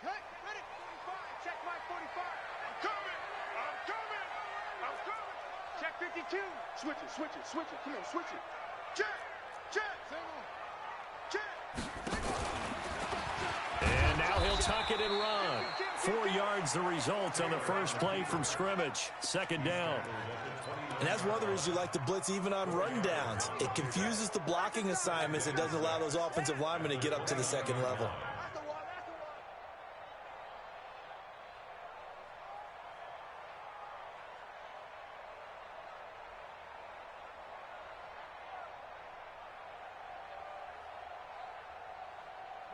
Ready? 45. Check my 45. I'm coming. Check 52. Switch it. Come on, switch it. Check. And now he'll tuck it and run. 4 yards the result on the first play from scrimmage. Second down. And that's one of the reasons you like to blitz even on rundowns. It confuses the blocking assignments. It doesn't allow those offensive linemen to get up to the second level.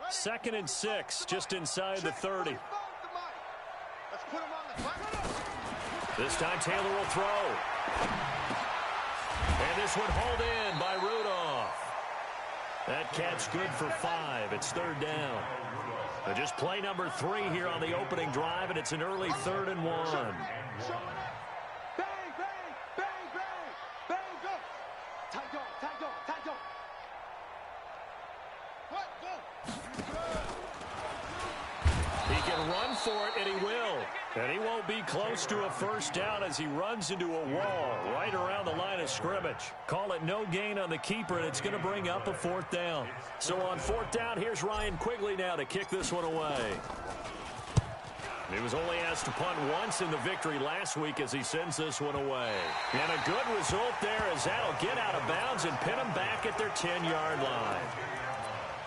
Second and 6, just inside the 30. This time Taylor will throw. And this one hauled in by Rudolph. That catch good for 5. It's third down. Just play number 3 here on the opening drive, and it's an early 3rd and 1. He can run for it, and he will. And he won't be close to a first down as he runs into a wall right around the line of scrimmage. Call it no gain on the keeper, and it's going to bring up a 4th down. So on 4th down, here's Ryan Quigley now to kick this one away. He was only asked to punt once in the victory last week as he sends this one away. And a good result there as that'll get out of bounds and pin them back at their 10-yard line.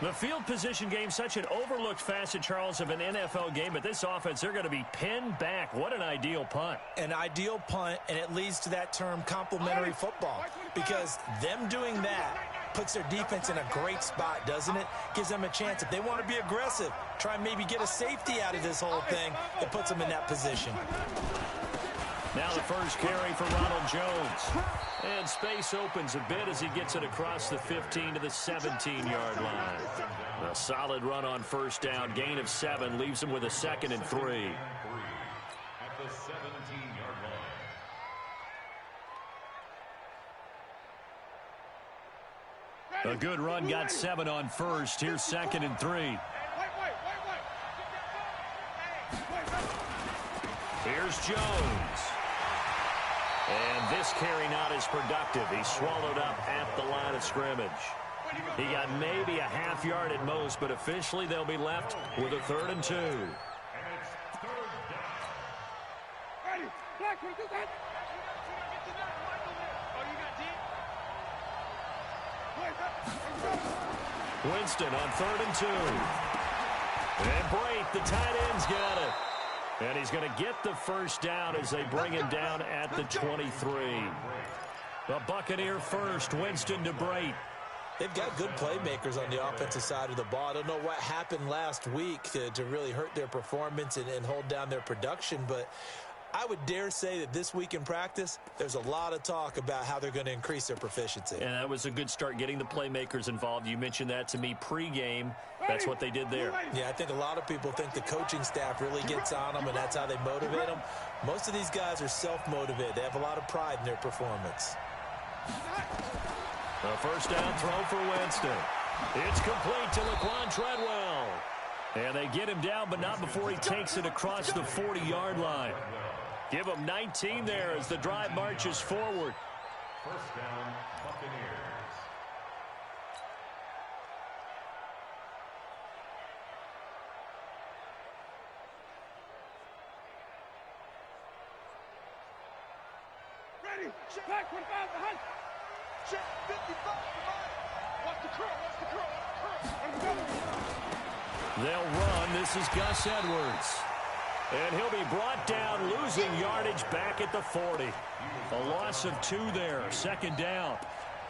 The field position game, such an overlooked facet, Charles, of an NFL game. But this offense, they're going to be pinned back. What an ideal punt. An ideal punt, and it leads to that term complementary football. Because them doing that puts their defense in a great spot, doesn't it? Gives them a chance. If they want to be aggressive, try and maybe get a safety out of this whole thing, it puts them in that position. Now the first carry for Ronald Jones. And space opens a bit as he gets it across the 15 to the 17-yard line. A solid run on first down. Gain of 7 leaves him with a 2nd and 3. At the 17-yard line. A good run got 7 on first. Here's 2nd and 3. Here's Jones. And this carry not as productive. He's swallowed up at the line of scrimmage. He got maybe a half yard at most, but officially they'll be left with a 3rd and 2. Winston on 3rd and 2. And Brate, the tight end's got it. And he's going to get the first down as they bring him down at the 23. The Buccaneer first, Winston to Brate. They've got good playmakers on the offensive side of the ball. I don't know what happened last week to really hurt their performance and hold down their production, but I would dare say that this week in practice, there's a lot of talk about how they're going to increase their proficiency. And that was a good start, getting the playmakers involved. You mentioned that to me pregame. That's what they did there. Yeah, I think a lot of people think the coaching staff really gets on them, and that's how they motivate them. Most of these guys are self-motivated. They have a lot of pride in their performance. A first down throw for Winston. It's complete to Laquan Treadwell. And they get him down, but not before he takes it across the 40-yard line. Give him 19 there as the drive marches forward. First down, Buccaneers. Ready, back 25 behind. Check 55 behind. Watch the curl. They'll run. This is Gus Edwards. And he'll be brought down, losing yardage back at the 40. A loss of 2 there, 2nd down.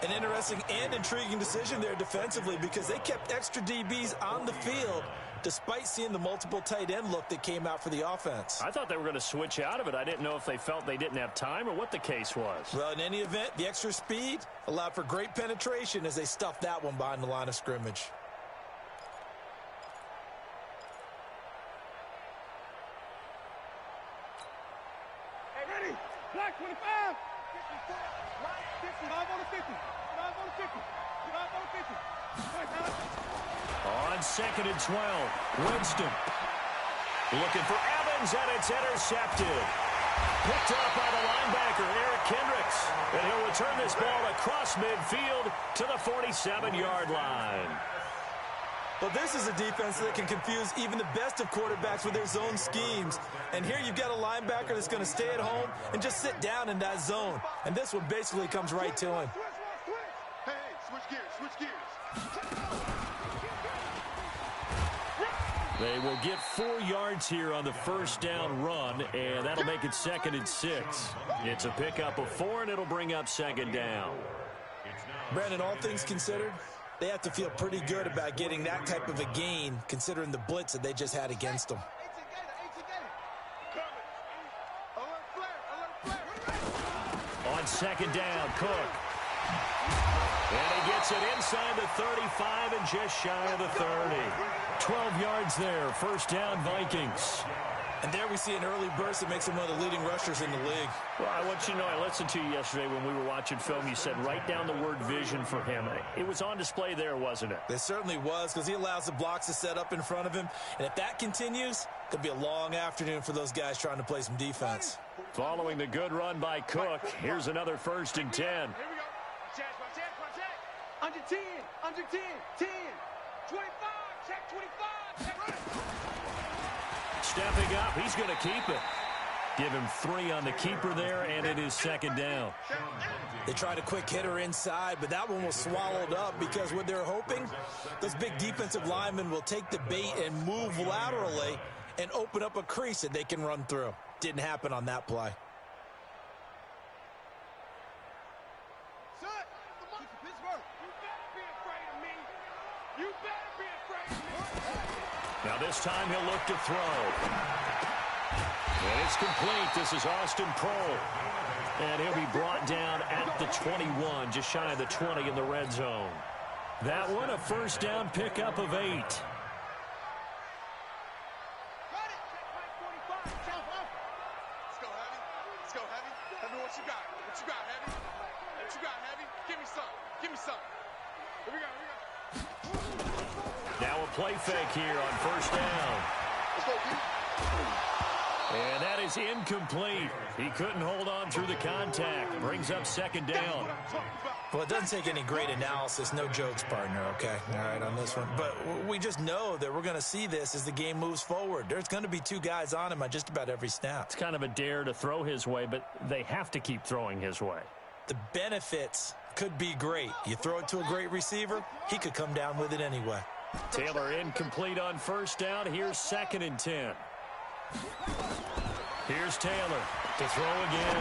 An interesting and intriguing decision there defensively because they kept extra DBs on the field despite seeing the multiple tight end look that came out for the offense. I thought they were going to switch out of it. I didn't know if they felt they didn't have time or what the case was. Well, in any event, the extra speed allowed for great penetration as they stuffed that one behind the line of scrimmage. Black 25. 54. Right. 55 on the 50. 55 on the 50. 55 on the 50. On 2nd and 12, Winston. Looking for Evans, and it's intercepted. Picked up by the linebacker, Eric Kendricks. And he'll return this ball across midfield to the 47-yard line. Well, this is a defense that can confuse even the best of quarterbacks with their zone schemes. And here you've got a linebacker that's going to stay at home and just sit down in that zone. And this one basically comes right to him. Hey, switch gears. They will get 4 yards here on the first down run, and that'll make it 2nd and 6. It's a pickup of 4, and it'll bring up 2nd down. Brandon, all things considered, they have to feel pretty good about getting that type of a gain, considering the blitz that they just had against them. On 2nd down, Cook. And he gets it inside the 35 and just shy of the 30. 12 yards there, first down, Vikings. And there we see an early burst that makes him one of the leading rushers in the league. Well, I want you to know, I listened to you yesterday when we were watching film. You said write down the word vision for him. It was on display there, wasn't it? It certainly was, because he allows the blocks to set up in front of him. And if that continues, it could be a long afternoon for those guys trying to play some defense. Following the good run by Cook, here's another 1st and 10. Here we go. Check. Under 10, 10, 25, check 25, check right. Stepping up, he's going to keep it. Give him 3 on the keeper there, and it is 2nd down. They tried a quick hitter inside, but that one was swallowed up because what they're hoping, those big defensive linemen will take the bait and move laterally and open up a crease that they can run through. Didn't happen on that play. Now this time he'll look to throw. And it's complete. This is Austin Prohl. And he'll be brought down at the 21, just shy of the 20 in the red zone. That one, a first down pickup of 8. Let's go, Heavy. Tell me what you got. What you got, Heavy? What you got, Heavy? Give me some. Here we go. Now a play fake here on first down. Let's go, dude. And that is incomplete. He couldn't hold on through the contact. Brings up 2nd down. Well, it doesn't take any great analysis. No jokes, partner, okay? All right, on this one. But we just know that we're going to see this as the game moves forward. There's going to be 2 guys on him on just about every snap. It's kind of a dare to throw his way, but they have to keep throwing his way. The benefits could be great. You throw it to a great receiver, he could come down with it anyway. Taylor incomplete on first down. Here's 2nd and 10. Here's Taylor to throw again.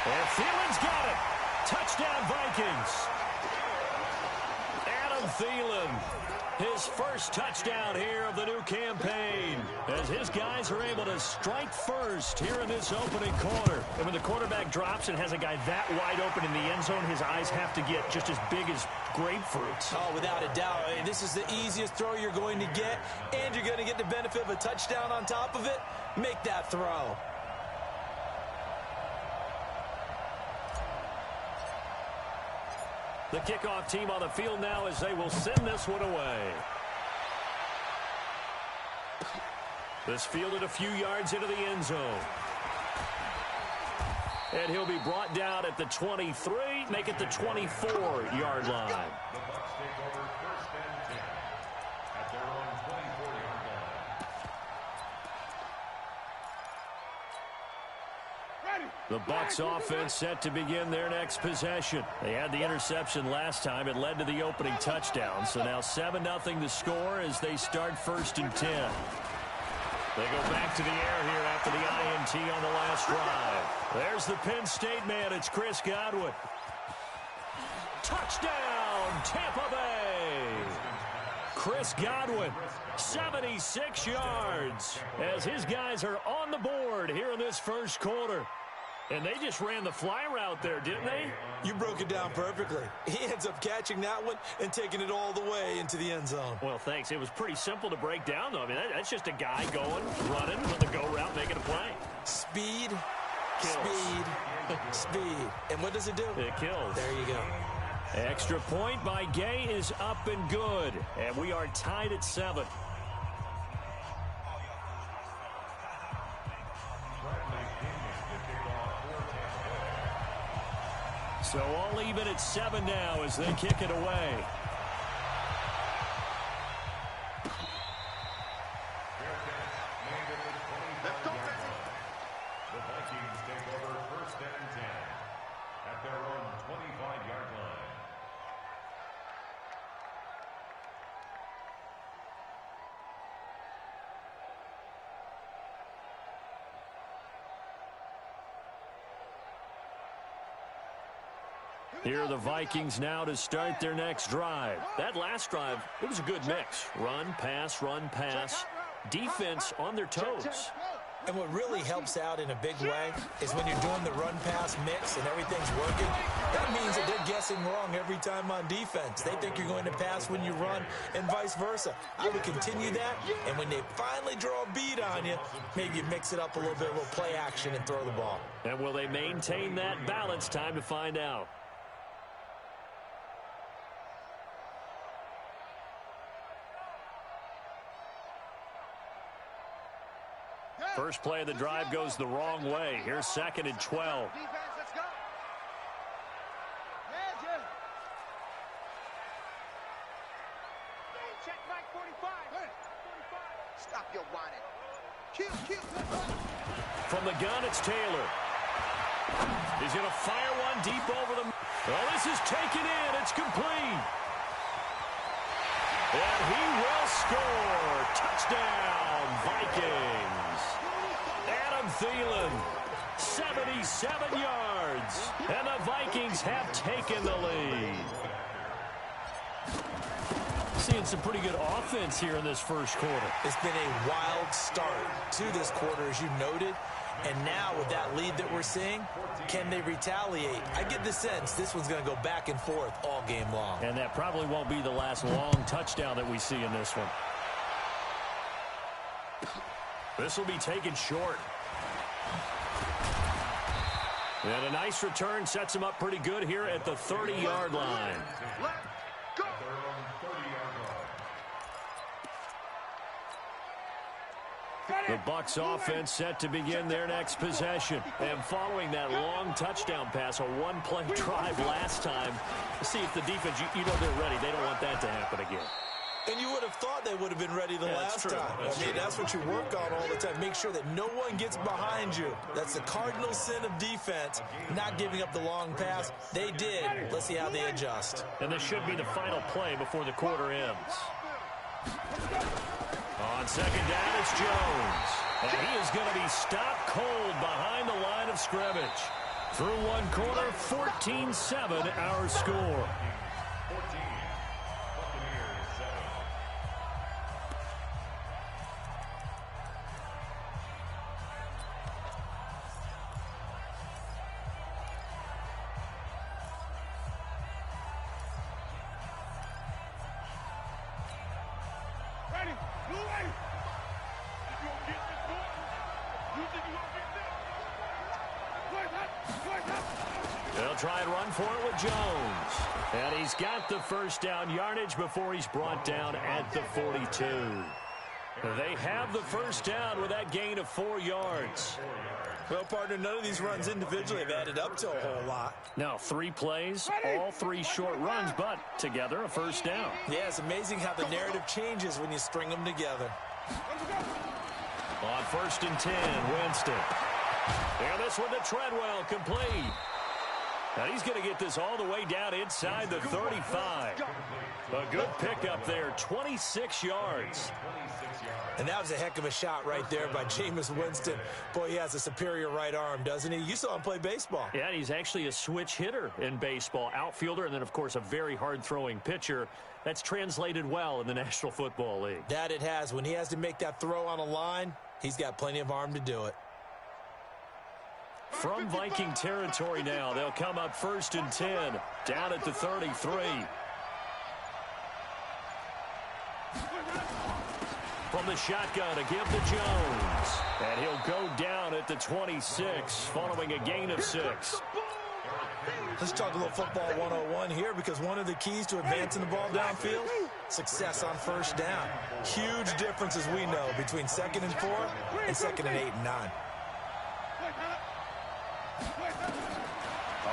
And Thielen's got it. Touchdown, Vikings. Adam Thielen, his first touchdown here of the new campaign, as his guys are able to strike first here in this opening quarter. And when the quarterback drops and has a guy that wide open in the end zone, his eyes have to get just as big as grapefruits. Oh, without a doubt. This is the easiest throw you're going to get, and you're going to get the benefit of a touchdown on top of it. Make that throw. The kickoff team on the field now as they will send this one away. This fielded a few yards into the end zone. And he'll be brought down at the 23, make it the 24-yard line. The Bucs take over 1st and 10 at their own 24-yard line. The Bucs offense set to begin their next possession. They had the interception last time. It led to the opening touchdown. So now 7-0 the score as they start 1st and 10. They go back to the air here after the INT on the last drive. There's the Penn State man. It's Chris Godwin. Touchdown, Tampa Bay. Chris Godwin, 76 yards, as his guys are on the board here in this first quarter. And they just ran the fly route there, didn't they? You broke it down perfectly. He ends up catching that one and taking it all the way into the end zone. Well, thanks. It was pretty simple to break down, though. I mean, that's just a guy going, running with the go route, making a play. Speed, Kills. speed, speed. And what does it do? It kills. There you go. Extra point by Gay is up and good. And we are tied at 7. So all even at 7 now as they kick it away. The Vikings take over 1st and 10 at their own 25-yard line. Here are the Vikings now to start their next drive. That last drive, it was a good mix. Run, pass, defense on their toes. And what really helps out in a big way is when you're doing the run-pass mix and everything's working, that means that they're guessing wrong every time on defense. They think you're going to pass when you run and vice versa. I would continue that, and when they finally draw a beat on you, maybe you mix it up a little bit, a little play action and throw the ball. And will they maintain that balance? Time to find out. First play of the drive goes the wrong way. Here's 2nd and 12. Defense, let's go. Check back 45. 45. Stop your whining. Kill. From the gun, it's Taylor. He's going to fire one deep over the... Oh, this is taken in. It's complete. And he will score. Touchdown, Vikings. Adam Thielen, 77 yards. And the Vikings have taken the lead. Seeing some pretty good offense here in this first quarter. It's been a wild start to this quarter, as you noted. And now with that lead that we're seeing, can they retaliate? I get the sense this one's going to go back and forth all game long. And that probably won't be the last long touchdown that we see in this one. This will be taken short. And a nice return sets him up pretty good here at the 30-yard line. The Bucs offense set to begin their next possession. And following that long touchdown pass, a one-play drive last time, see if the defense, you know they're ready. They don't want that to happen again. And you would have thought they would have been ready the last time. That's what you work on all the time. Make sure that no one gets behind you. That's the cardinal sin of defense, not giving up the long pass. They did. Let's see how they adjust. And this should be the final play before the quarter ends. On 2nd down, it's Jones. And he is going to be stopped cold behind the line of scrimmage. Through one quarter, 14-7 our score. They'll try and run for it with Jones. And he's got the first down yardage before he's brought down at the 42. They have the first down with that gain of 4 yards. Well, partner, none of these runs individually have added up to a whole lot. Now, 3 plays, all 3 short runs, but together a first down. Yeah, it's amazing how the narrative changes when you string them together. On 1st and 10, Winston. And this one to Treadwell, complete. And he's going to get this all the way down inside the 35. A good pickup there, 26 yards. And that was a heck of a shot right there by Jameis Winston. Boy, he has a superior right arm, doesn't he? You saw him play baseball. Yeah, he's actually a switch hitter in baseball, outfielder, and then, of course, a very hard-throwing pitcher. That's translated well in the National Football League. That it has. When he has to make that throw on a line, he's got plenty of arm to do it. From Viking territory now, they'll come up 1st and 10, down at the 33. From the shotgun, a give to Jones. And he'll go down at the 26, following a gain of 6. Let's talk a little football 101 here, because one of the keys to advancing the ball downfield, success on first down. Huge difference, as we know, between 2nd and 4 and 2nd and 8 and 9.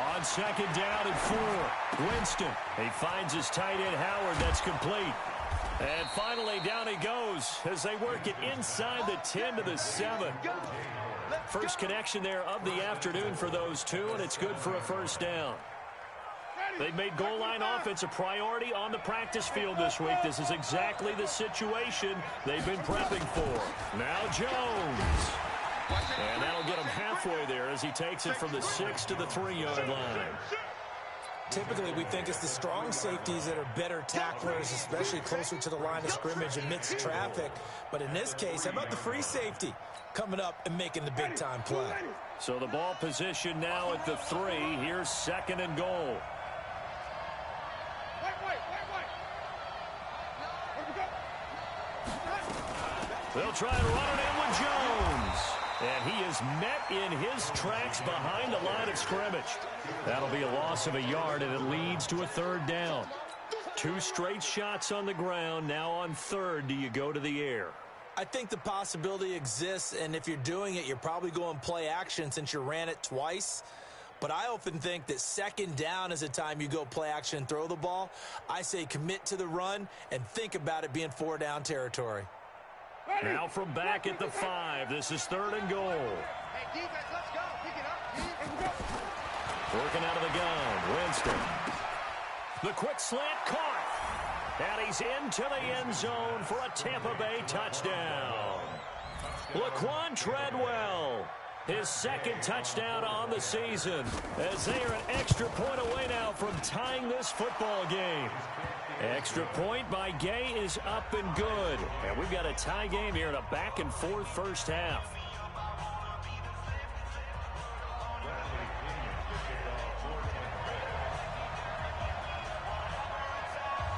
On second down and 4, Winston. He finds his tight end, Howard. That's complete. And finally, down he goes as they work it inside the 10 to the 7. First connection there of the afternoon for those two, and it's good for a first down. They've made goal line offense a priority on the practice field this week. This is exactly the situation they've been prepping for. Now Jones. And that'll get him halfway there as he takes it from the 6 to the 3-yard line. Typically, we think it's the strong safeties that are better tacklers, especially closer to the line of scrimmage amidst traffic. But in this case, how about the free safety coming up and making the big-time play? So the ball position now at the 3. Here's second and goal. They'll try and run it in with Jones. And he is met in his tracks behind the line of scrimmage. That'll be a loss of a yard, and it leads to a third down. 2 straight shots on the ground. Now on third, do you go to the air? I think the possibility exists, and if you're doing it, you're probably going play action since you ran it twice. But I often think that second down is a time you go play action and throw the ball. I say commit to the run and think about it being 4-down territory. Now from back at the 5, this is third and goal. Hey, defense, let's go. Pick it up. Here we go. Working out of the gun, Winston. The quick slant caught. And he's into the end zone for a Tampa Bay touchdown. Laquan Treadwell, his second touchdown on the season, as they are an extra point away now from tying this football game. Extra point by Gay is up and good. And we've got a tie game here in a back-and-forth first half.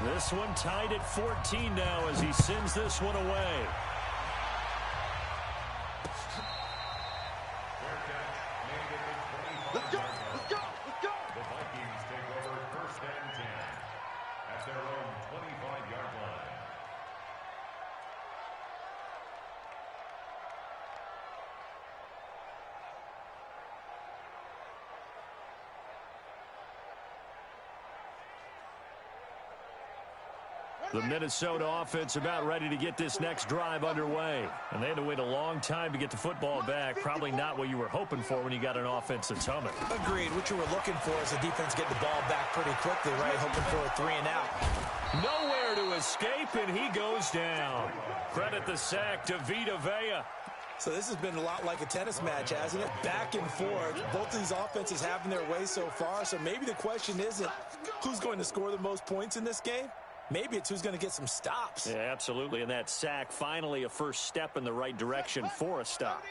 This one tied at 14 now as he sends this one away. Let's go. Let's go. Let's go. The Vikings take over first and 10 at their own 25-yard line. The Minnesota offense about ready to get this next drive underway. And they had to wait a long time to get the football back. Probably not what you were hoping for when you got an offense that's humming. Agreed. What you were looking for is the defense getting the ball back pretty quickly, right? Hoping for a 3 and out. Nowhere to escape, and he goes down. Credit the sack to Vita Vea. So this has been a lot like a tennis match, hasn't it? Back and forth. Both of these offenses having their way so far. So maybe the question isn't who's going to score the most points in this game. Maybe it's who's going to get some stops. Yeah, absolutely. And that sack, finally a first step in the right direction for a stop.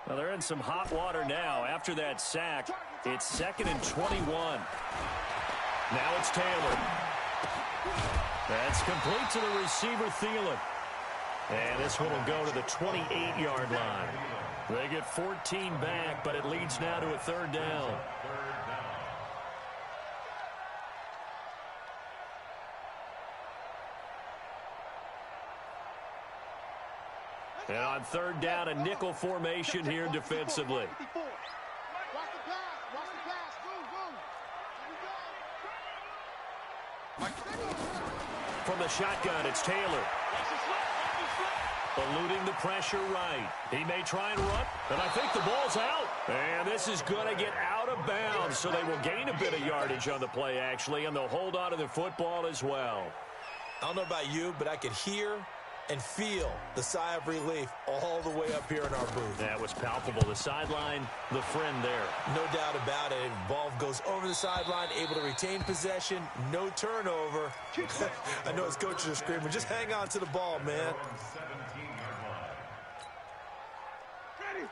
Well, they're in some hot water now. After that sack, it's second and 21. Now it's Taylor. That's complete to the receiver, Thielen. And this one will go to the 28-yard line. They get 14 back, but it leads now to a third down. And on third down, a nickel formation here defensively. Watch the pass. Watch the pass. Move. From the shotgun, it's Taylor. Eluding the pressure right. He may try and run, but I think the ball's out. And this is going to get out of bounds, so they will gain a bit of yardage on the play, actually, and they'll hold on to the football as well. I don't know about you, but I could hear and feel the sigh of relief all the way up here in our booth. That was palpable. The sideline, the friend there. No doubt about it. Ball goes over the sideline, able to retain possession, no turnover. I know his coaches are screaming, just hang on to the ball, man.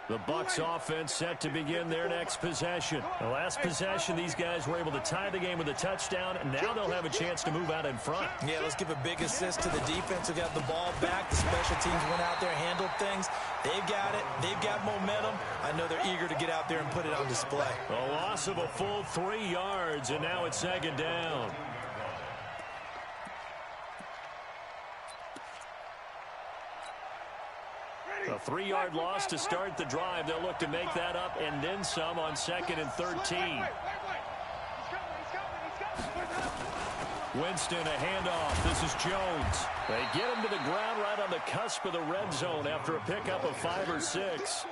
The Bucs offense set to begin their next possession. The last possession, these guys were able to tie the game with a touchdown, and now they'll have a chance to move out in front. Yeah, let's give a big assist to the defense who got the ball back. The special teams went out there, handled things. They've got it. They've got momentum. I know they're eager to get out there and put it on display. A loss of a full 3 yards, and now it's second down. A 3-yard loss to start the drive. They'll look to make that up and then some on second and 13. Winston, a handoff. This is Jones. They get him to the ground right on the cusp of the red zone after a pickup of 5 or 6.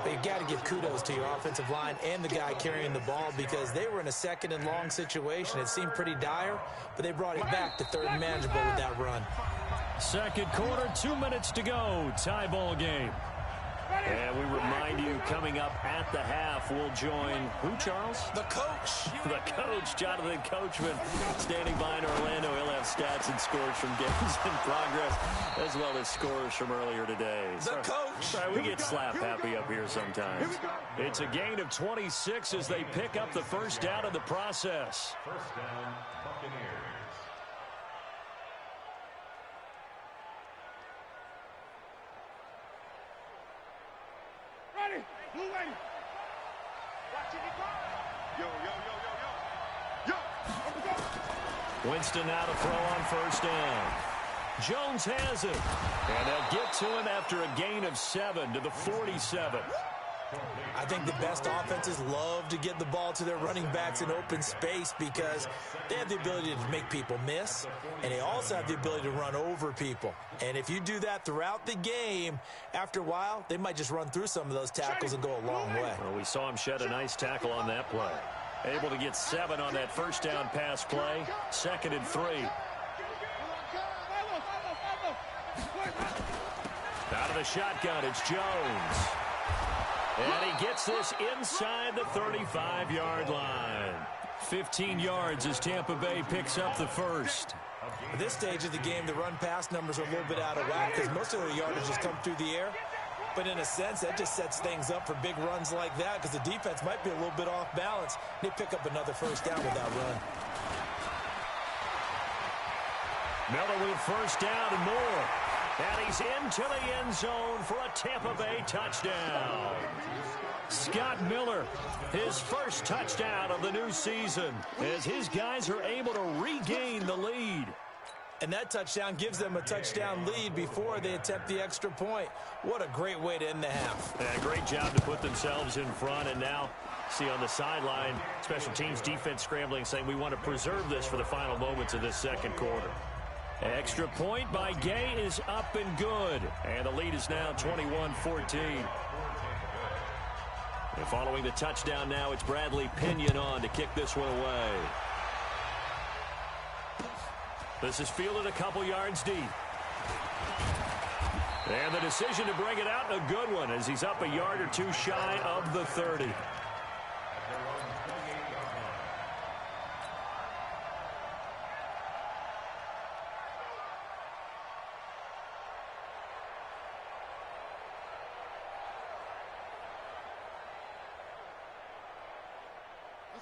You've got to give kudos to your offensive line and the guy carrying the ball because they were in a second and long situation. It seemed pretty dire, but they brought it back to third and manageable with that run. Second quarter, 2 minutes to go. Tie ball game. And we remind you, coming up at the half, we'll join who, Charles? The coach. The coach, Jonathan Coachman, standing by in Orlando. He'll have stats and scores from games in progress, as well as scores from earlier today. The coach. Sorry, we get slap happy up here sometimes. It's a gain of 26 as they pick up the first down in the process. First down, Buccaneers. Ready? Blue ready. Watching it go. Yo, yo, yo, yo, yo. Yo. Winston now to throw on first down. Jones has it. And they'll get to him after a gain of 7 to the 47. I think the best offenses love to get the ball to their running backs in open space because they have the ability to make people miss, and they also have the ability to run over people. And if you do that throughout the game, after a while, they might just run through some of those tackles and go a long way. Well, we saw him shed a nice tackle on that play. Able to get 7 on that first down pass play. 2nd and 3. Out of the shotgun, it's Jones. And he gets this inside the 35-yard line. 15 yards as Tampa Bay picks up the first. At this stage of the game, the run-pass numbers are a little bit out of whack because most of their yardage has come through the air. But in a sense, that just sets things up for big runs like that because the defense might be a little bit off balance. They pick up another first down with that run. Miller with first down and more. And he's into the end zone for a Tampa Bay touchdown. Scott Miller, his first touchdown of the new season, as his guys are able to regain the lead. And that touchdown gives them a touchdown lead before they attempt the extra point. What a great way to end the half. Yeah, great job to put themselves in front. And now, see on the sideline, special teams defense scrambling, saying we want to preserve this for the final moments of this second quarter. Extra point by Gay is up and good. And the lead is now 21-14. And following the touchdown now, it's Bradley Pinion on to kick this one away. This is fielded a couple yards deep. And the decision to bring it out, a good one, as he's up a yard or two shy of the 30.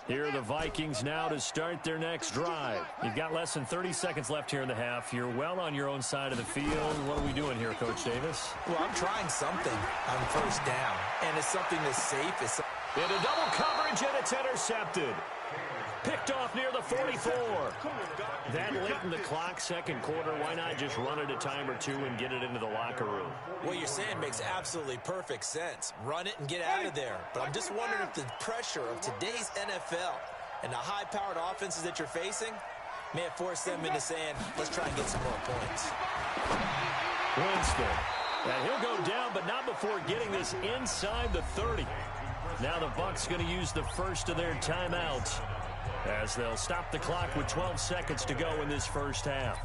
Here are the Vikings now to start their next drive. You've got less than 30 seconds left here in the half. You're well on your own side of the field. What are we doing here, Coach Davis? Well, I'm trying something on first down, and it's something that's safe. Into double coverage, and it's intercepted. Picked off near the 44. That late in the clock, second quarter, why not just run it a time or two and get it into the locker room? What you're saying makes absolutely perfect sense. Run it and get out of there. But I'm just wondering if the pressure of today's NFL and the high-powered offenses that you're facing may have forced them into saying, let's try and get some more points. Winston. And he'll go down, but not before getting this inside the 30. Now the Bucs going to use the first of their timeouts, as they'll stop the clock with 12 seconds to go in this first half.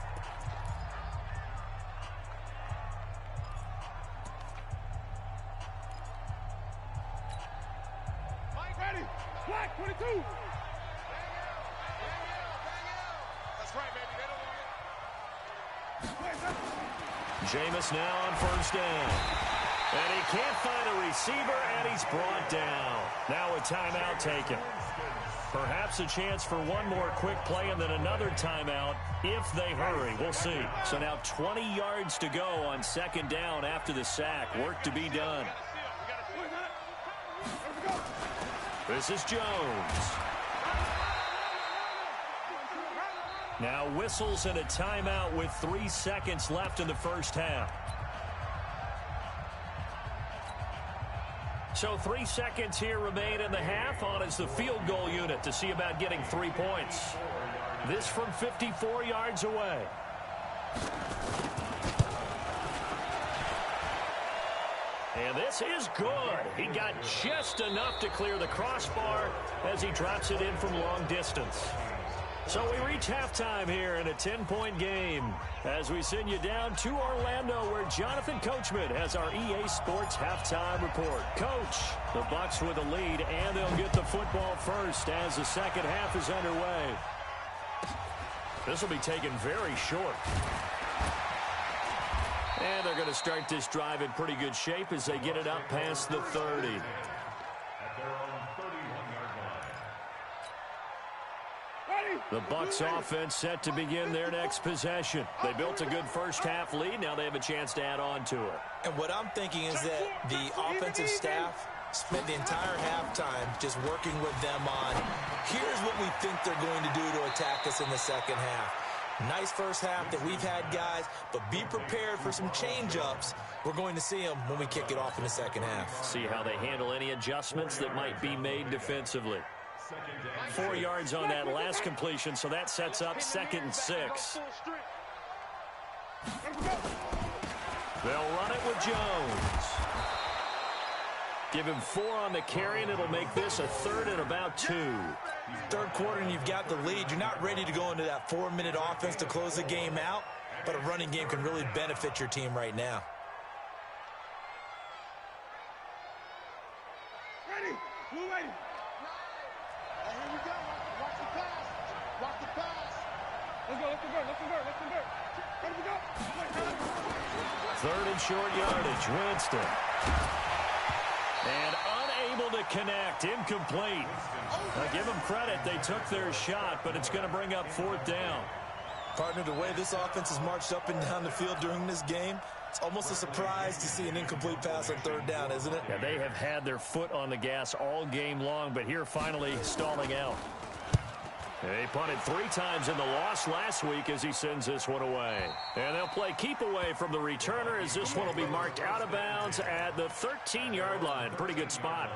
Mike, ready. Black, 22. That's right, baby. They don't want it. Jameis now on first down. And he can't find a receiver, and he's brought down. Now a timeout taken. Perhaps a chance for one more quick play and then another timeout if they hurry. We'll see. So now 20 yards to go on second down after the sack. Work to be done. This is Jones. Now whistles and a timeout with 3 seconds left in the first half. So 3 seconds here remain in the half. On is the field goal unit to see about getting 3 points. This from 54 yards away. And this is good. He got just enough to clear the crossbar as he drops it in from long distance. So we reach halftime here in a 10-point game as we send you down to Orlando where Jonathan Coachman has our EA Sports halftime report. Coach, the Bucks with the lead, and they'll get the football first as the second half is underway. This will be taken very short. And they're going to start this drive in pretty good shape as they get it up past the 30. The Bucks offense set to begin their next possession. They built a good first-half lead. Now they have a chance to add on to it. And what I'm thinking is that the offensive staff spent the entire halftime just working with them on, here's what we think they're going to do to attack us in the second half. Nice first half that we've had, guys, but be prepared for some change-ups. We're going to see them when we kick it off in the second half. See how they handle any adjustments that might be made defensively. 4 yards on that last completion, so that sets up 2nd and 6. They'll run it with Jones. Give him 4 on the carry, and it'll make this a 3rd and about 2. Third quarter, and you've got the lead. You're not ready to go into that 4-minute offense to close the game out, but a running game can really benefit your team right now. Ready? We're ready. Here we go. Watch the pass. Watch the pass. Let's go. Let's convert. Let's convert. Let's convert. Ready to go. 3rd and short yardage. Winston. And unable to connect. Incomplete. Now give them credit. They took their shot, but it's going to bring up 4th down. Partner, the way this offense has marched up and down the field during this game, it's almost a surprise to see an incomplete pass on 3rd down, isn't it? Yeah, they have had their foot on the gas all game long, but here finally stalling out. They punted 3 times in the loss last week as he sends this one away. And they'll play keep away from the returner as this one will be marked out of bounds at the 13-yard line. Pretty good spot.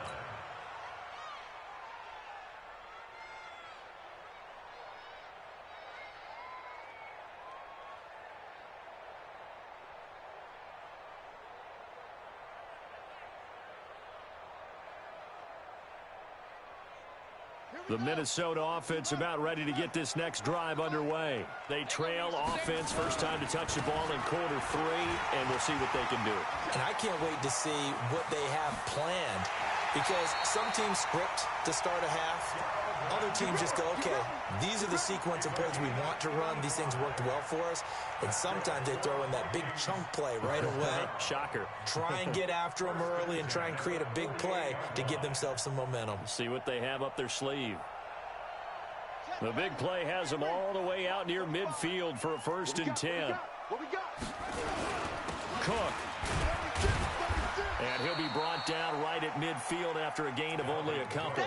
The Minnesota offense about ready to get this next drive underway. They trail offense, first time to touch the ball in quarter 3, and we'll see what they can do. And I can't wait to see what they have planned, because some teams script to start a half. Other teams just go, okay, these are the sequence of plays we want to run. These things worked well for us. And sometimes they throw in that big chunk play right away. Shocker. Try and get after them early and try and create a big play to give themselves some momentum. See what they have up their sleeve. The big play has them all the way out near midfield for a 1st and 10. What we got? Cook. And he'll be brought down right at midfield after a gain of only a couple.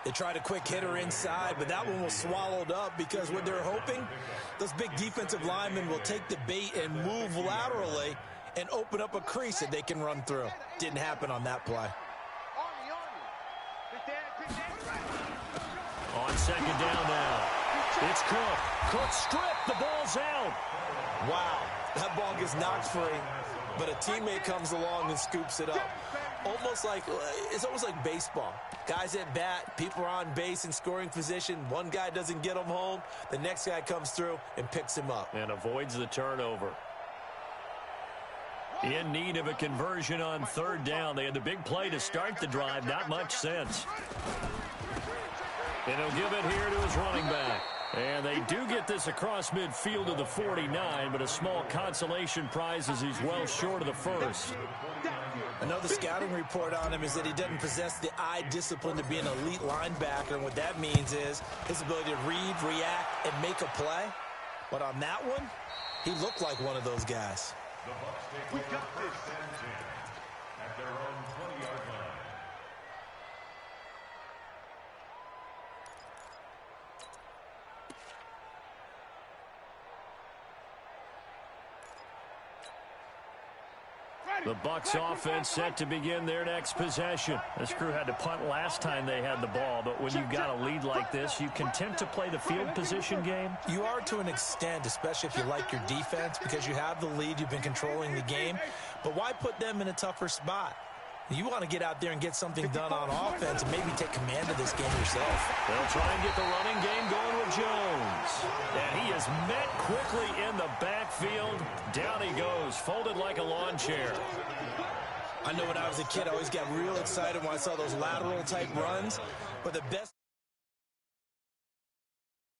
They tried a quick hitter inside, but that one was swallowed up because what they're hoping, those big defensive linemen will take the bait and move laterally and open up a crease that they can run through. Didn't happen on that play. On 2nd down now. It's Cook. Cook stripped. The ball's out. Wow. That ball gets knocked free, but a teammate comes along and scoops it up. It's almost like baseball. Guys at bat, people are on base in scoring position. One guy doesn't get him home. The next guy comes through and picks him up. And avoids the turnover. In need of a conversion on 3rd down. They had the big play to start the drive. Not much sense. And he'll give it here to his running back. And they do get this across midfield to the 49, but a small consolation prize as he's well short of the 1st. Another scouting report on him is that he doesn't possess the eye discipline to be an elite linebacker. And what that means is his ability to read, react, and make a play. But on that one, he looked like one of those guys. The Bucks take over 1st and 10 at their own 20-yard line. The Bucs offense set to begin their next possession. This crew had to punt last time they had the ball, but when you've got a lead like this, you content to play the field position game? You are to an extent, especially if you like your defense, because you have the lead, you've been controlling the game. But why put them in a tougher spot? You want to get out there and get something done on offense and maybe take command of this game yourself. They'll try and get the running game going with Jones. And he is met quickly in the backfield. Down he goes, folded like a lawn chair. I know when I was a kid, I always got real excited when I saw those lateral-type runs. But the best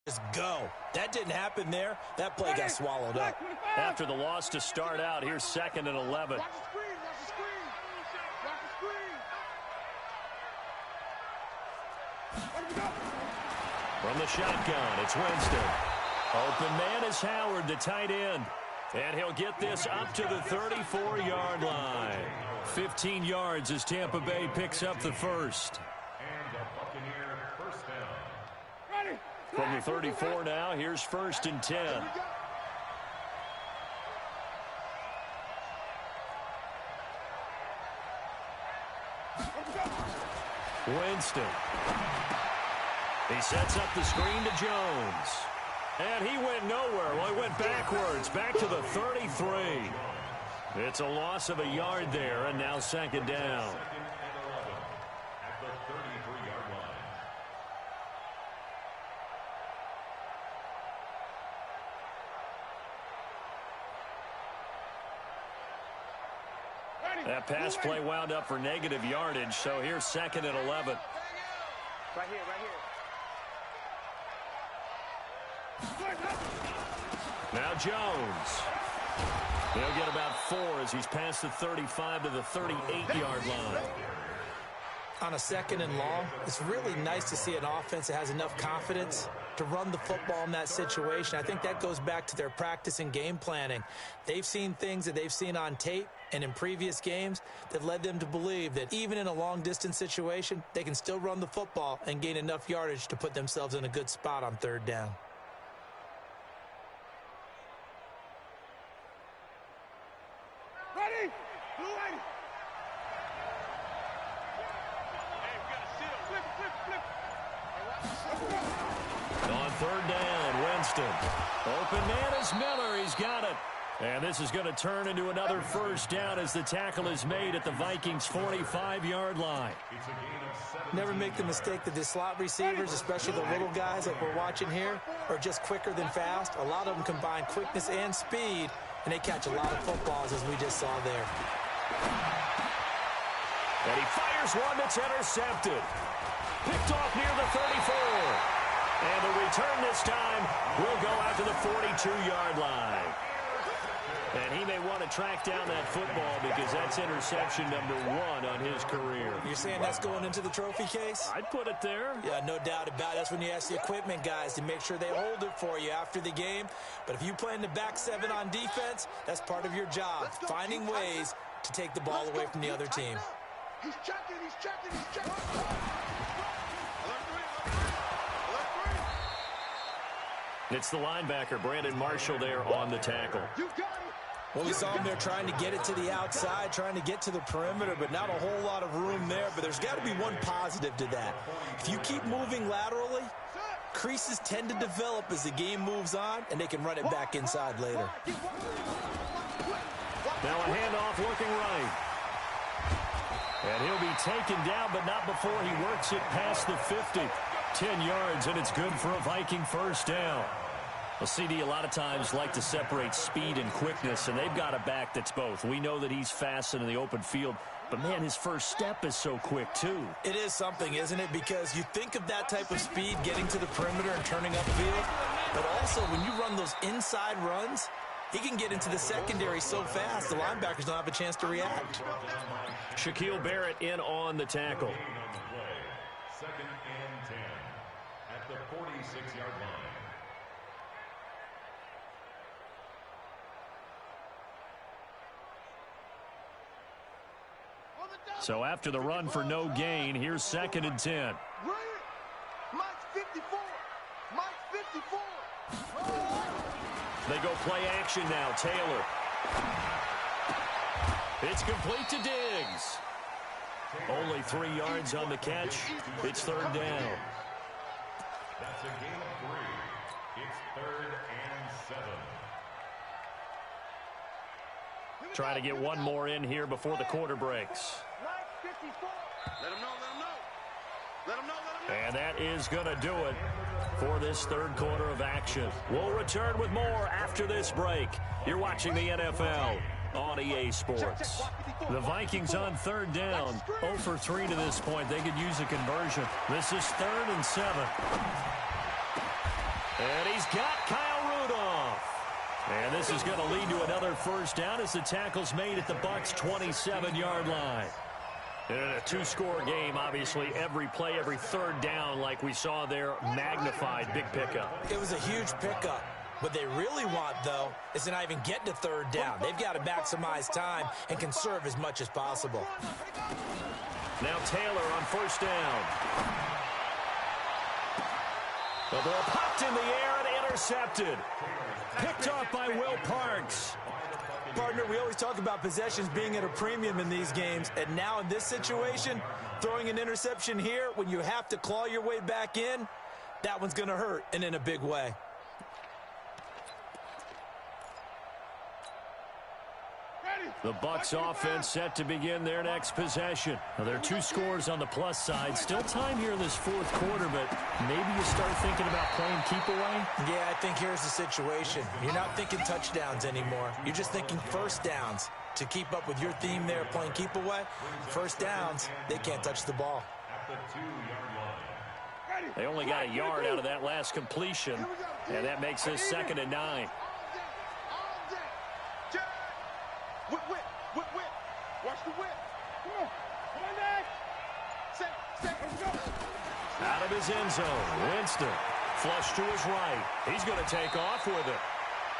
is go. That didn't happen there. That play got swallowed up. After the loss to start out, here's 2nd and 11. From the shotgun, it's Winston. Open man is Howard, the tight end. And he'll get this up to the 34-yard line. 15 yards as Tampa Bay picks up the first. And the Buccaneer first down. From the 34 now, here's 1st and 10. Winston. He sets up the screen to Jones. And he went nowhere. Well, he went backwards, back to the 33. It's a loss of a yard there, and now 2nd down. 2nd and 11 at the 33-yard line. That pass play wound up for negative yardage, so here's 2nd and 11. Right here, right here. Now Jones. He'll get about 4 as he's past the 35 to the 38-yard line. On a 2nd and long, it's really nice to see an offense that has enough confidence to run the football in that situation. I think that goes back to their practice and game planning. They've seen things that they've seen on tape and in previous games that led them to believe that even in a long-distance situation, they can still run the football and gain enough yardage to put themselves in a good spot on 3rd down. Ready? Blue ready. Hey, we got to sit up. Flip. On 3rd down, Winston. Open man is Miller. He's got it. And this is going to turn into another first down as the tackle is made at the Vikings' 45-yard line. It's a gain of 7. Never make the mistake that the slot receivers, especially the little guys like we're watching here, are just quicker than fast. A lot of them combine quickness and speed, and they catch a lot of footballs, as we just saw there. And he fires one that's intercepted. Picked off near the 34. And the return this time will go out to the 42-yard line. And he may want to track down that football because that's interception number 1 on his career. You're saying that's going into the trophy case? I'd put it there. Yeah, no doubt about it. That's when you ask the equipment guys to make sure they hold it for you after the game. But if you play in the back 7 on defense, that's part of your job, finding ways to take the ball away from the other team. He's checking, he's checking, he's checking. It's the linebacker, Brandon Marshall, there on the tackle. You got it. Well, we saw him there trying to get it to the outside, trying to get to the perimeter, but not a whole lot of room there. But there's got to be one positive to that. If you keep moving laterally, creases tend to develop as the game moves on, and they can run it back inside later. Now a handoff looking right. And he'll be taken down, but not before he works it past the 50. 10 yards, and it's good for a Viking first down. Well, CD a lot of times like to separate speed and quickness, and they've got a back that's both. We know that he's fast in the open field, but, man, his first step is so quick, too. It is something, isn't it? Because you think of that type of speed getting to the perimeter and turning upfield, but also when you run those inside runs, he can get into the secondary so fast, the linebackers don't have a chance to react. Shaquille Barrett in on the tackle. 2nd and 10 at the 46-yard line. So after the run for no gain, here's 2nd and 10. Mike's 54. Mike's 54. They go play action now. Taylor. It's complete to Diggs. Only 3 yards on the catch. It's third down. That's a gain of 3. It's 3rd and 7. Trying to get one more in here before the quarter breaks. Let him know, let him know. Let him know, let him know. And that is going to do it for this third quarter of action. We'll return with more after this break. You're watching the NFL on EA Sports. The Vikings on third down, 0 for 3 to this point. They could use a conversion. This is 3rd and 7. And he's got Kyle Rudolph. And this is going to lead to another first down as the tackle's made at the Bucs' 27-yard line. In a 2-score game, obviously, every play, every third down, like we saw there, magnified, big pickup. It was a huge pickup. What they really want, though, is to not even get to third down. They've got to maximize time and conserve as much as possible. Now Taylor on first down. The ball popped in the air and intercepted. Picked off by Will Parks. Partner, we always talk about possessions being at a premium in these games, and now in this situation, throwing an interception here when you have to claw your way back in, that one's going to hurt, and in a big way. The Bucs offense set to begin their next possession. Now, there are 2 scores on the plus side. Still time here in this fourth quarter, but maybe you start thinking about playing keep away? Yeah, I think here's the situation. You're not thinking touchdowns anymore. You're just thinking first downs. To keep up with your theme there, playing keep away, first downs, they can't touch the ball. At the 2-yard line. They only got a yard out of that last completion, and that makes this 2nd and 9. Whip. Watch the whip. Come on. Come on, Dad. Set. Let's go. Out of his end zone, Winston. Flush to his right. He's going to take off with it.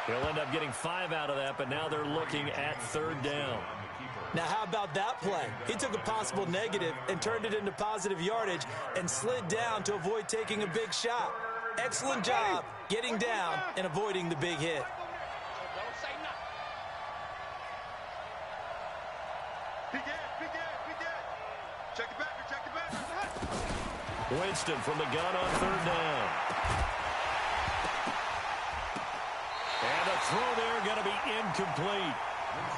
He'll end up getting 5 out of that, but now they're looking at third down. Now, how about that play? He took a possible negative and turned it into positive yardage and slid down to avoid taking a big shot. Excellent job getting down and avoiding the big hit. Check it back. Winston from the gun on third down. And the throw there going to be incomplete.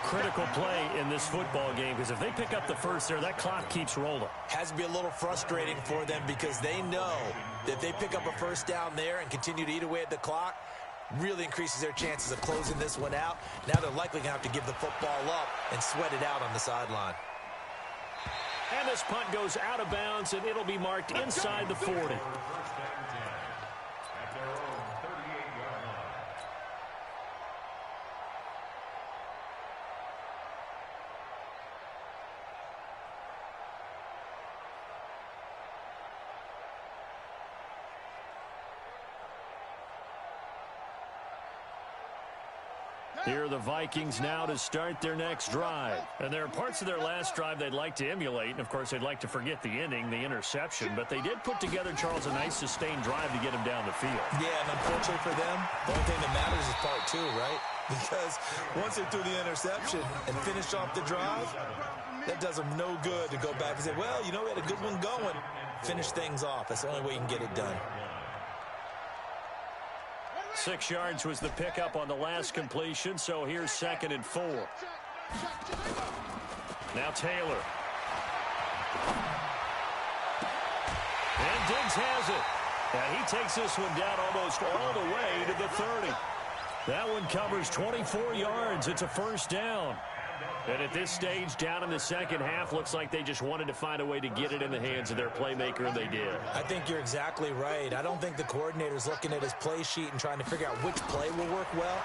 Critical play in this football game, because if they pick up the first there, that clock keeps rolling. Has to be a little frustrating for them because they know that if they pick up a first down there and continue to eat away at the clock, really increases their chances of closing this one out. Now they're likely going to have to give the football up and sweat it out on the sideline. And this punt goes out of bounds, and it'll be marked inside the 40. First and 10. At their own 38-yard line. Here are the Vikings now to start their next drive. And there are parts of their last drive they'd like to emulate. And, of course, they'd like to forget the ending, the interception. But they did put together, Charles, a nice sustained drive to get him down the field. Yeah, and unfortunately for them, the only thing that matters is part 2, right? Because once they threw the interception and finished off the drive, that does them no good to go back and say, well, you know, we had a good one going. Finish things off. That's the only way you can get it done. 6 yards was the pickup on the last completion, so here's 2nd and 4. Now Taylor. And Diggs has it. And he takes this one down almost all the way to the 30. That one covers 24 yards. It's a first down. And at this stage, down in the second half, looks like they just wanted to find a way to get it in the hands of their playmaker, and they did. I think you're exactly right. I don't think the coordinator's looking at his play sheet and trying to figure out which play will work well.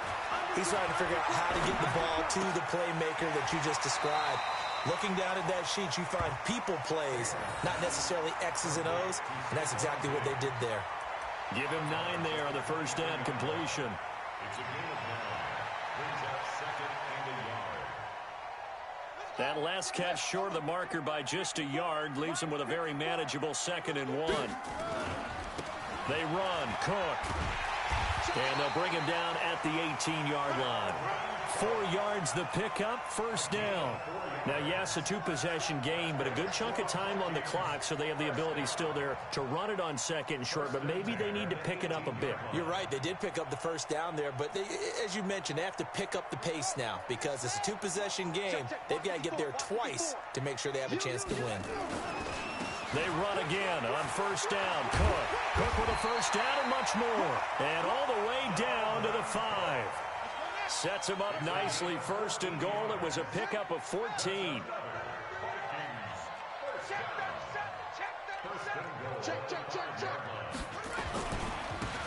He's trying to figure out how to get the ball to the playmaker that you just described. Looking down at that sheet, you find people plays, not necessarily X's and O's, and that's exactly what they did there. Give him 9 there on the first down completion. It's a gain of 9. Brings up 2nd and a yard. That last catch short of the marker by just a yard leaves him with a very manageable 2nd and 1. They run. Cook. And they'll bring him down at the 18-yard line. 4 yards the pickup, first down. Now, yes, a 2-possession game, but a good chunk of time on the clock, so they have the ability still there to run it on second and short, but maybe they need to pick it up a bit. You're right. They did pick up the first down there, but as you mentioned, they have to pick up the pace now because it's a 2-possession game. They've got to get there twice to make sure they have a chance to win. They run again on first down. Cook with a first down and much more. And all the way down to the 5. Sets him up nicely. First and goal. It was a pickup of 14.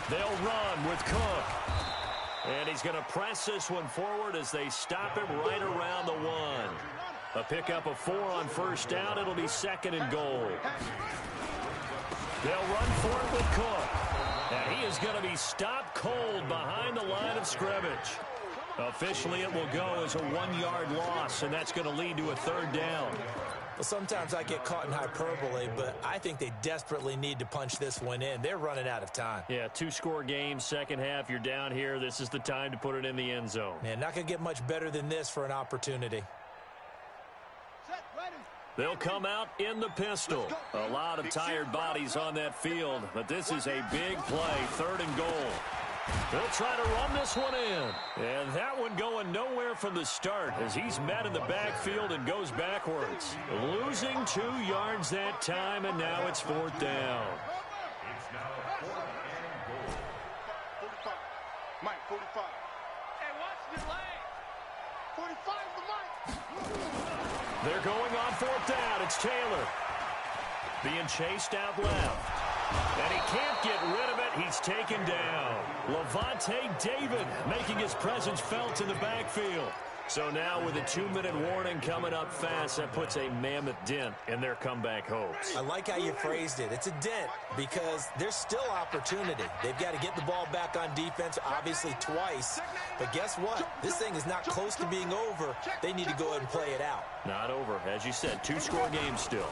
They'll run with Cook. And he's going to press this one forward as they stop him right around the 1. A pickup of 4 on first down. It'll be second and goal. They'll run for it with Cook. And he is going to be stopped cold behind the line of scrimmage. Officially, it will go as a 1-yard loss, and that's going to lead to a third down. Well, sometimes I get caught in hyperbole, but I think they desperately need to punch this one in. They're running out of time. Yeah, 2-score game, second half, you're down here. This is the time to put it in the end zone. Man, not going to get much better than this for an opportunity. They'll come out in the pistol. A lot of tired bodies on that field, but this is a big play, third and goal. They'll try to run this one in. And that one going nowhere from the start as he's met in the backfield and goes backwards. Losing 2 yards that time, and now it's fourth down. It's now 4th and goal. 45. Mike, 45. Hey, watch the lane. 45 for Mike. They're going on fourth down. It's Taylor being chased out left. And he can't get rid of it. He's taken down. Levante David making his presence felt in the backfield. So now with a 2-minute warning coming up fast, that puts a mammoth dent in their comeback hopes. I like how you phrased it. It's a dent because there's still opportunity. They've got to get the ball back on defense, obviously twice. But guess what? This thing is not close to being over. They need to go ahead and play it out. Not over. As you said, 2-score game still.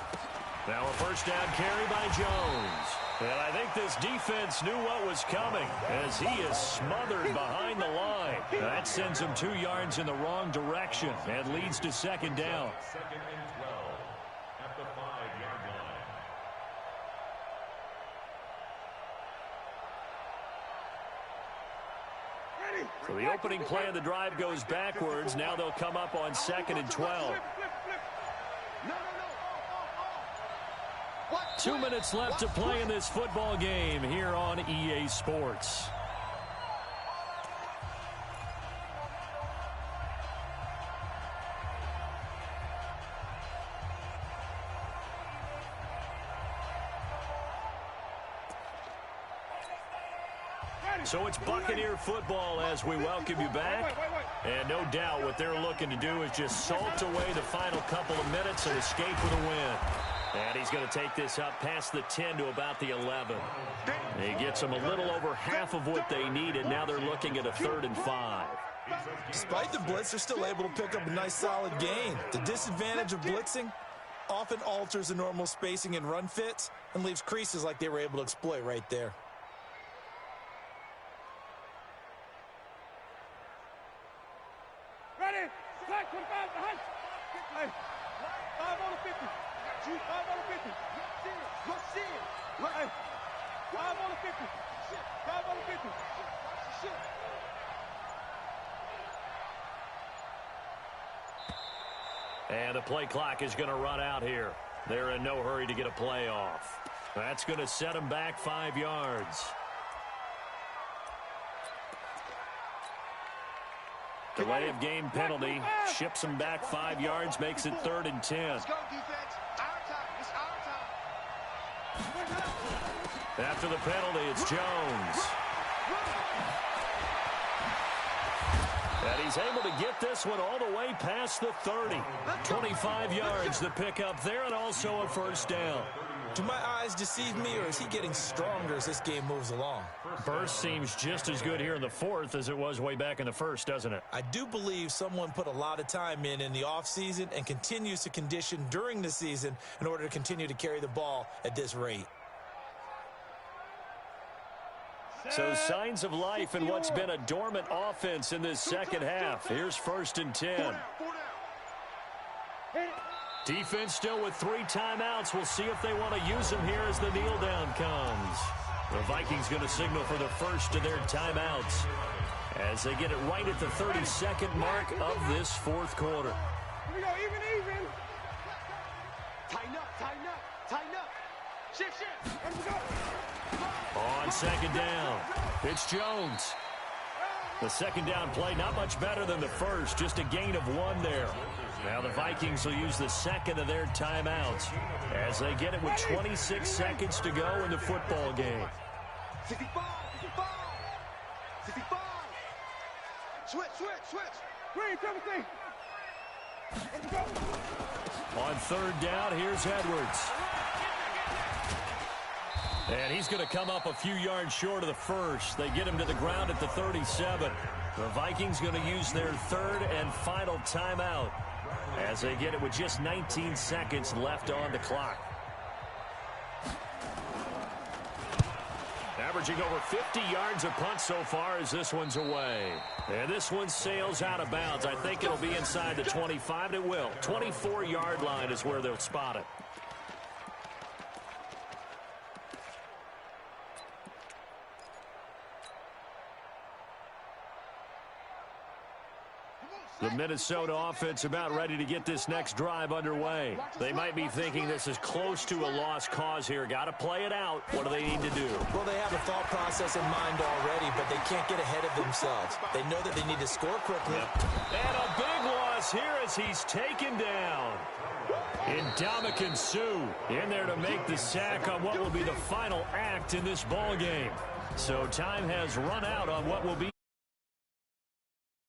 Now a first down carry by Jones. And I think this defense knew what was coming as he is smothered behind the line. That sends him 2 yards in the wrong direction and leads to second down. Second and 12 at the 5-yard line. So the opening play of the drive goes backwards. Now they'll come up on second and 12. 2 minutes left to play in this football game here on EA Sports. So it's Buccaneer football as we welcome you back. And no doubt what they're looking to do is just salt away the final couple of minutes and escape with a win. And he's going to take this up past the 10 to about the 11. He gets them a little over half of what they needed. Now they're looking at a 3rd and 5. Despite the blitz, they're still able to pick up a nice solid gain. The disadvantage of blitzing often alters the normal spacing and run fits and leaves creases like they were able to exploit right there. Ready? Flag 25 behind. Hey, 5 on the 50. 5 on the 50. You'll see it. Hey, 5 on the 50. 5 on the 50. Shit. And the play clock is going to run out here. They're in no hurry to get a play off. That's going to set them back 5 yards. Delay of game penalty ships them back 5 yards, makes it 3rd and 10. Let's go, defense. Our time. It's our time. After the penalty, it's Jones. And he's able to get this one all the way past the 30. 25 yards the pickup there, and also a first down. Do my eyes deceive me, or is he getting stronger as this game moves along? Burst seems just as good here in the 4th as it was way back in the 1st, doesn't it? I do believe someone put a lot of time in the offseason and continues to condition during the season in order to continue to carry the ball at this rate. So signs of life in what's been a dormant offense in this second half. Here's 1st and 10. Defense still with 3 timeouts. We'll see if they want to use them here as the kneel down comes. The Vikings going to signal for the first of their timeouts as they get it right at the 32nd mark of this 4th quarter. Here we go, even. Tighten up. Shift. Let me go. On 2nd down, it's Jones. The 2nd down play, not much better than the first, just a gain of 1 there. Now the Vikings will use the 2nd of their timeouts as they get it with 26 seconds to go in the football game. 65. Switch. Green, everything. Let's go. On 3rd down, here's Edwards. And he's going to come up a few yards short of the first. They get him to the ground at the 37. The Vikings going to use their 3rd and final timeout as they get it with just 19 seconds left on the clock. Averaging over 50 yards a punt so far as this one's away. And this one sails out of bounds. I think it'll be inside the 25. It will. 24-yard line is where they'll spot it. The Minnesota offense about ready to get this next drive underway. They might be thinking this is close to a lost cause here. Got to play it out. What do they need to do? Well, they have a thought process in mind already, but they can't get ahead of themselves. They know that they need to score quickly. And a big loss here as he's taken down. Ndamukong Suh in there to make the sack on what will be the final act in this ball game. So time has run out on what will be